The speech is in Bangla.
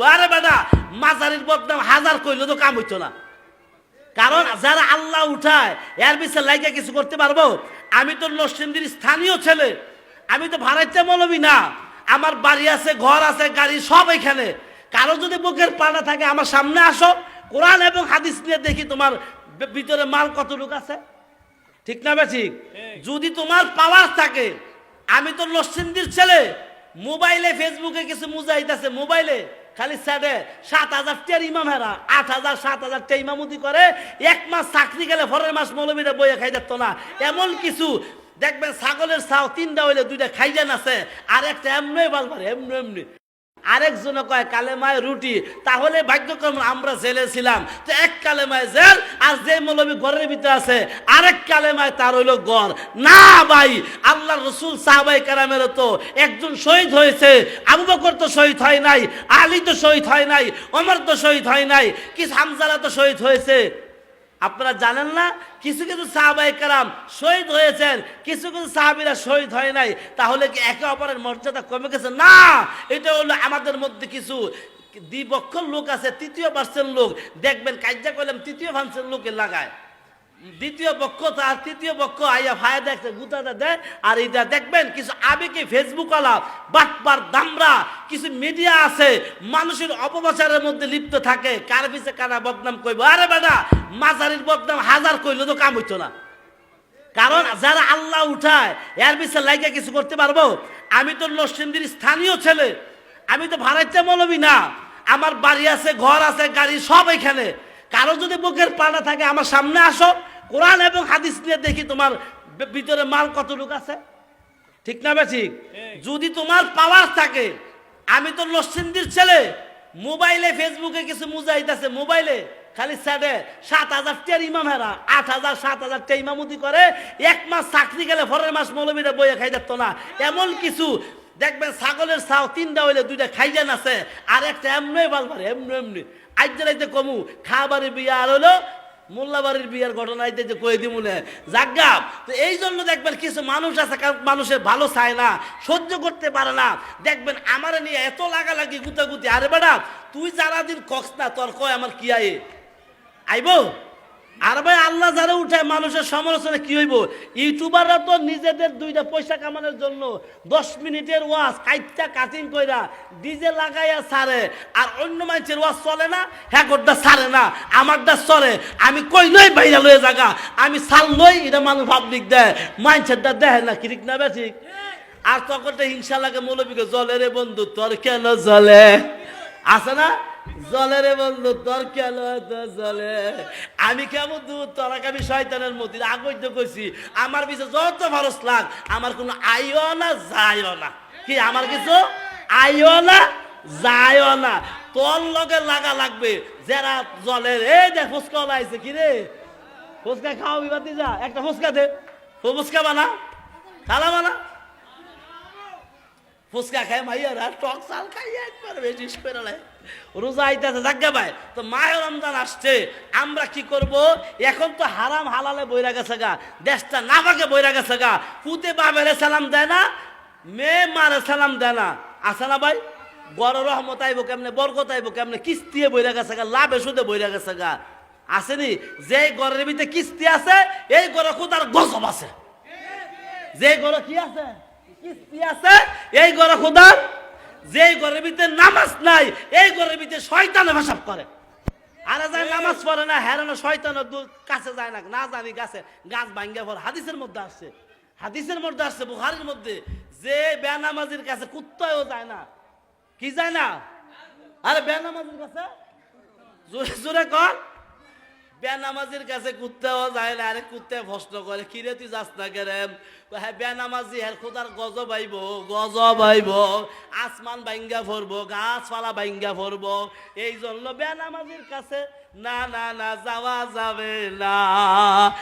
কইব, আরে বেটা মাজারির বদনাম হাজার কইলে তো কাম হইতো না। কারণ যারা আল্লাহ উঠায় এর পিছনে লাইগা কিছু করতে পারবো? আমি তো নরসিংদীর স্থানীয় ছেলে, আমি তো ভাড়াইতে মৌলবি না। আমার বাড়ি আছে, ঘর আছে, গাড়ি সব এখানে। কারো যদি বুকের পাড়া থাকে আমার সামনে আসো, কোরআন এবং হাদিস নিয়ে দেখি তোমার ভিতরে মাল কতটুকু আছে। ঠিক না বে ঠিক? যদি তোমার পাওয়ার থাকে, আমি তো নরসিংদীর ছেলে, মোবাইলে ফেসবুকে কিছু মুজাহিদ আছে, মোবাইলে খালি স্যাডে 7,000 টিয়ার ইমাম হেরা 8,000 7,000 টিয়া ইমামতি করে, এক মাস চাকরি গেলে পরের মাস মৌলবীরা বইয়ে খাই যেত না। এমন কিছু দেখবেন ছাগলের ছাও 3টা হইলে 2টা খাইজান আছে, আর একটা এমনি বালবার এমনি এমনি। আরেকজনে কয় কালেমায় রুটি, তাহলে ভাগ্যক্রম আমরা জেলে ছিলাম, তো এক কালেমায় জেল, আর যে মৌলবী ঘরের ভিতরে আছে আরেক কালেমায় তার হইল গড়। না ভাই, আল্লাহ রসুল সাহাবায়ে কেরামের তো একজন শহীদ হয়েছে, আবু বকর তো শহীদ হয় নাই, আলী তো শহীদ হয় নাই, ওমর তো শহীদ হয় নাই, কি হামজারা তো শহীদ হয়েছে। আপনারা জানেন না, কিছু কিছু সাহাবায়ে কেরাম শহীদ হয়েছেন, কিছু কিছু সাহাবীরা শহীদ হয় নাই। তাহলে কি একে অপরের মর্যাদা কমে গেছে? না, এটা হলো আমাদের মধ্যে কিছু দ্বিপক্ষ লোক আছে, তৃতীয় পার্সেন্ট লোক দেখবেন কাজ্জা করলাম তৃতীয় পার্সেন্ট লোকে লাগায়, দ্বিতীয় পক্ষ তার তৃতীয় পক্ষ আইয়া ভাইয়া দেখছে গুতাটা দেয়। আর এটা দেখবেন কিছু আবেগে ফেসবুক আলা বাটপার দামরা কিছু মিডিয়া আছে, মানুষের অপপ্রচারের মধ্যে লিপ্ত থাকে, কার পিছে কারা বদনাম কইব। আরে বেটা মাজারির বদনাম হাজার কইলে তো কাম হইতো না। কারণ যারা আল্লাহ উঠায় এর পিছে লাইগা কিছু করতে পারবো? আমি তো নরসিংদীর স্থানীয় ছেলে, আমি তো ভাড়াইতে মৌলবি না। আমার বাড়ি আছে, ঘর আছে, গাড়ি সব এখানে। কারো যদি বুকের পাড়া থাকে আমার সামনে আসো, কোরআন এবং হাদিস নিয়ে দেখি তোমার ভিতরে মাল কতটুকু আছে। ঠিক না বে ঠিক? যদি তোমার পাওয়ার থাকে, আমি তো নরসিংদীর ছেলে, মোবাইলে ফেসবুকে কিছু মুজাহিদ আছে, মোবাইলে খালি স্যাডে 7,000 টিয়ার ইমাম হেরা 8,000 7,000 টিয়া ইমামতি করে, এক মাস চাকরি গেলে পরের মাস মৌলবীরা বইয়ে খাই যেত না। এমন কিছু দেখবেন ছাগলের ছাও 3টা হইলে 2টা খাইজান আছে, আর একটা এমনি বালবার এমনি এমনি। আজ রাইতে কমু খাবারের বিয়ে আর হলো মোল্লাবাড়ির বিয়ার ঘটনা যে কয়ে দিব না জাগাব। তো এই জন্য দেখবেন কিছু মানুষ আছে মানুষের ভালো চায় না, সহ্য করতে পারে না। দেখবেন আমার নিয়ে এত লাগালাগি গুতাগুতি, আরে বেটা তুই যারা দিন কক্স না তোর কয় আমার কি আইব। আর ভাই আল্লাহ যারা উঠায় মানুষের সমালোচনা কি হইব? ইউটিউবাররা তো নিজেদের 2টা পয়সা কামানোর জন্য 10 মিনিটের ওয়াজ কাইটটা কাটিং কইরা ডিজে লাগাইয়া ছাড়ে, আর অন্য মানুষের ওয়াজ চলে না, হ্যাঁ গোটা ছাড়ে না, আমারটা চলে। আমি কই নই বাইরা লয়ে জায়গা, আমি ছাড় নই, এটা মানুষ পাবলিক দেয়, মানুষেরটা দেয় না। ঠিক না ঠিক? আর তখন তো হিংসা লাগে মৌলবীকে, জলে রে বন্ধু তোর কেন জলে, আছে না? জলে রে বন্ধু তোর কেন জলে, আমি কেমন দূর তোরা আমি শয়তানের মতি আগই তো কইছি, আমার পিছে যত খরচ লাগ আমার কোনো আইও না যাইও না। কি আমার কিছু আইও না যাইও না, তোর লগে লাগা লাগবে যারা জলের। এই দেখ ফুচকা লাইছে, কি রে ফুচকা খাওয়া বিবাদি, যা একটা ফুচকা দে, ফুচকা বানা খালা বানা, ফুচকা খায় মাইয়ারা টক চাল খাইয়ে একবার বেশি করে রোজা আইতেছে জাগা ভাই। তো মাহে রমজান আসছে, আমরা কি করব? এখন তো হারাম হালালে বইরা গেছে গা, দেশটা নাফাকে বইরা গেছে গা। পুতে বাবেরে সালাম দেয় না, মেয়ে মারে সালাম দেয় না, আছে না ভাই? বড় রহমত আইব কেমনে, বরকত আইব কেমনে, কিস্তিয়ে বইরা গেছে গা, লাভে সুদে বইরা গেছে গা। আসেনি যে ঘরের ভিতরে কিস্তি আছে, এই ঘরে খুদার গজব আছে। যে ঘরে কি আছে, কিস্তি আছে, এই ঘরে খুদার। যে ঘরের ভিতরে নামাজ নাই, এই ঘরের ভিতরে শয়তানে ভাসাব করে। আর যায় নামাজ পড়ে না, হেরানো শয়তানের কাছে যায় না, না জানি গাছে গাছ ভাঙ্গা পড়ে। হাদিসের মধ্যে আসছে, হাদিসের মধ্যে আসছে বুখারীর মধ্যে, যে বেনামাজির কাছে কুত্তাও যায় না। কি যায় না? আরে বেনামাজির কাছে জোরে জোরে কর, বেনামাজির কাছে কুত্তাও যায় না। আরে কুত্তে প্রশ্ন করে, কিরে তুই যাস না কেরেম? হ্যাঁ বেনামাজি, হ্যাঁ খোদার গজব আইব, গজব আইব, আসমান ভাঙ্গা পড়বো, গাছপালা ভাঙ্গা পড়বো। এই জন্য বেনামাজির কাছে না না না যাওয়া যাবে না।